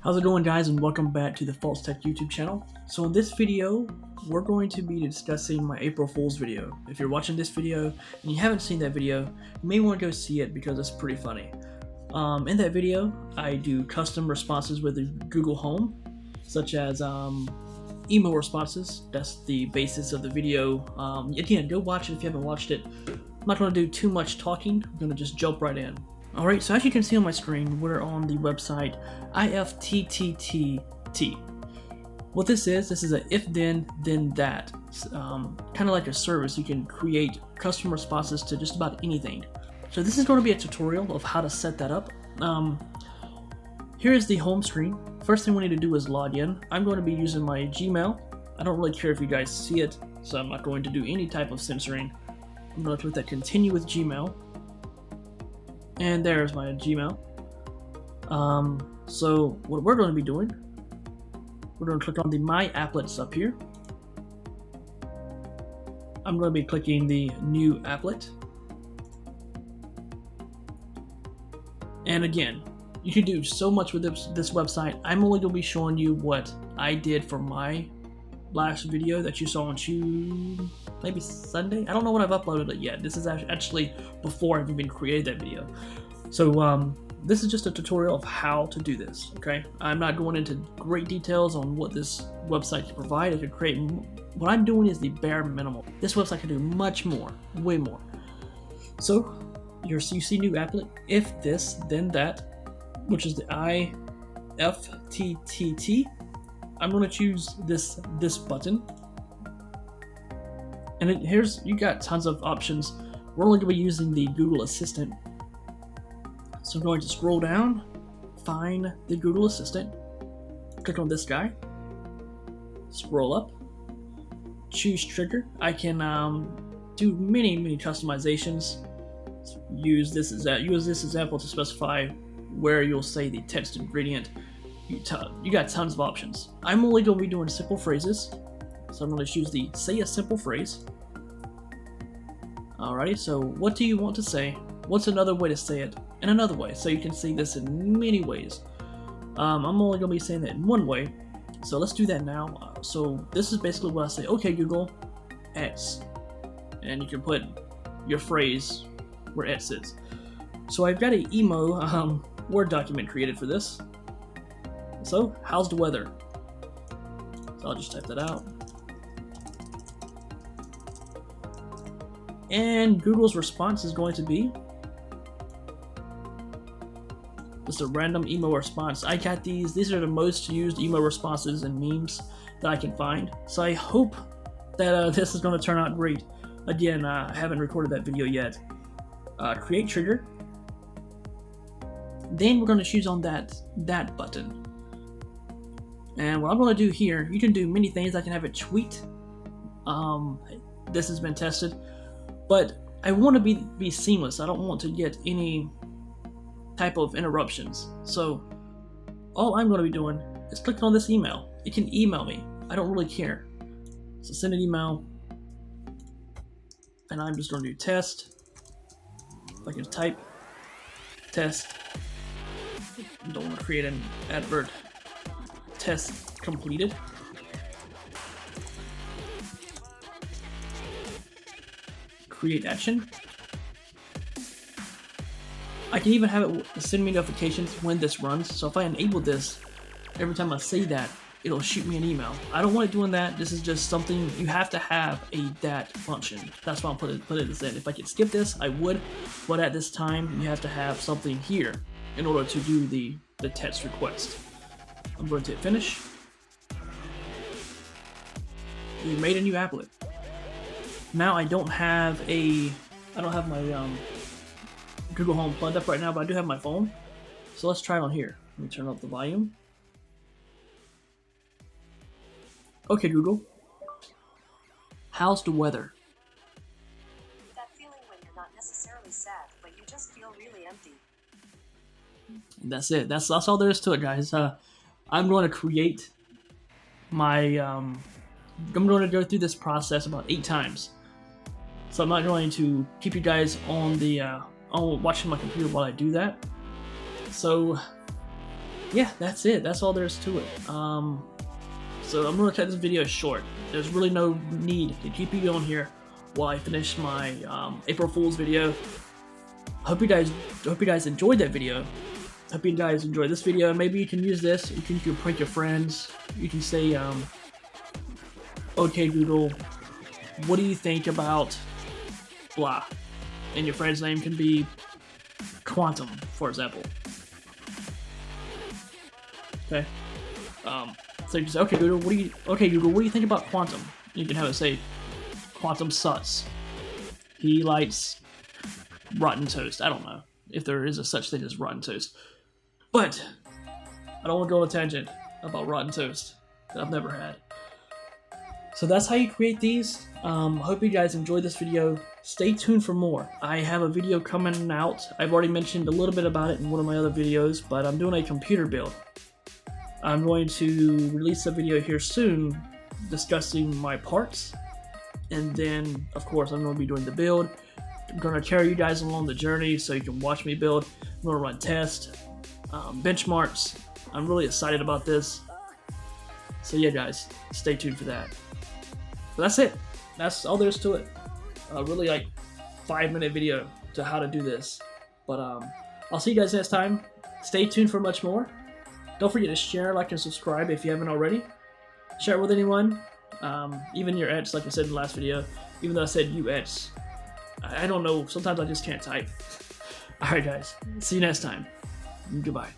How's it going, guys, and welcome back to the Faulks Tech YouTube channel. So in this video, we're going to be discussing my April Fool's video. If you're watching this video and you haven't seen that video, you may want to go see it because it's pretty funny. In that video, I do custom responses with the Google Home, such as emo responses. That's the basis of the video. Again, go watch it if you haven't watched it. I'm not going to do too much talking. I'm going to just jump right in. Alright, so as you can see on my screen, we're on the website IFTTT. What this is a if then that. Kind of like a service. You can create custom responses to just about anything. So this is going to be a tutorial of how to set that up. Here is the home screen. First thing we need to do is log in. I'm going to be using my Gmail. I don't really care if you guys see it, so I'm not going to do any type of censoring. I'm going to click that continue with Gmail. And there's my Gmail. So what we're going to be doing, we're going to click on the My Applets up here. I'm going to be clicking the New Applet. And again, you can do so much with this website. I'm only going to be showing you what I did for my last video that you saw on maybe Sunday. I don't know when I've uploaded it yet. This is actually before I've even created that video. So this is just a tutorial of how to do this. Okay, I'm not going into great details on what this website can provide. It can create. What I'm doing is the bare minimum. This website can do much more, way more. So you see new applet. If this, then that, which is the IFTTT. I'm going to choose this button, and you got tons of options. We're only going to be using the Google Assistant, so I'm going to scroll down, find the Google Assistant, click on this guy, scroll up, choose trigger. I can do many customizations. Use this example to specify where you'll say the text ingredient. You got tons of options. I'm only going to be doing simple phrases, so I'm going to choose the say a simple phrase. Alrighty, so what do you want to say? What's another way to say it in another way? So you can see this in many ways. I'm only going to be saying that in one way, so let's do that now. So this is basically what I say. Okay, Google, X, and you can put your phrase where X is. So I've got an emo Word document created for this. So, how's the weather? So I'll just type that out. And Google's response is going to be just a random emo response. I got these. These are the most used emo responses and memes that I can find. So I hope that this is going to turn out great. Again, I haven't recorded that video yet. Create trigger. Then we're going to choose on that button. And what I'm going to do here, you can do many things. I can have it tweet. This has been tested, but I want to be seamless. I don't want to get any type of interruptions. So all I'm going to be doing is clicking on this email. It can email me. I don't really care. So send an email, and I'm just going to do test. I can type test. Don't want to create an advert. Test completed. Create action. I can even have it send me notifications when this runs. So if I enable this, every time I say that, it'll shoot me an email. I don't want it doing that. This is just something you have to have that function. That's why I'm put it as in. If I could skip this, I would, but at this time, you have to have something here in order to do the text request. I'm going to hit finish. We made a new applet. Now I don't have my Google Home plugged up right now, but I do have my phone. So let's try it on here. Let me turn up the volume. Okay, Google. How's the weather? That feeling when you're not necessarily sad, but you just feel really empty. And that's it. That's all there is to it, guys. I'm going to create my, I'm going to go through this process about 8 times. So I'm not going to keep you guys on watching my computer while I do that. So yeah, that's it. That's all there is to it. So I'm gonna cut this video short. There's really no need to keep you on here while I finish my April Fool's video. Hope you guys enjoyed that video. Hope you guys enjoyed this video. Maybe you can use this. You can prank your friends. You can say, "Okay Google, what do you think about blah?" And your friend's name can be Quantum, for example. Okay. So you can say, "Okay Google, what do you think about Quantum?" You can have it say, "Quantum sucks. He likes rotten toast." I don't know if there is a such thing as rotten toast, but I don't want to go on a tangent about rotten toast that I've never had. So that's how you create these. Hope you guys enjoyed this video. Stay tuned for more. I have a video coming out. I've already mentioned a little bit about it in one of my other videos, but I'm doing a computer build. I'm going to release a video here soon discussing my parts, and then of course I'm going to be doing the build. I'm going to carry you guys along the journey so you can watch me build. I'm going to run tests, benchmarks. I'm really excited about this. So yeah guys, stay tuned for that. But that's it. That's all there is to it. Really like 5-minute video to how to do this. But I'll see you guys next time. Stay tuned for much more. Don't forget to share, like, and subscribe if you haven't already. Share it with anyone, even your ex, like I said in the last video. Even though I said you ex, I don't know. Sometimes I just can't type. Alright guys, see you next time. Goodbye.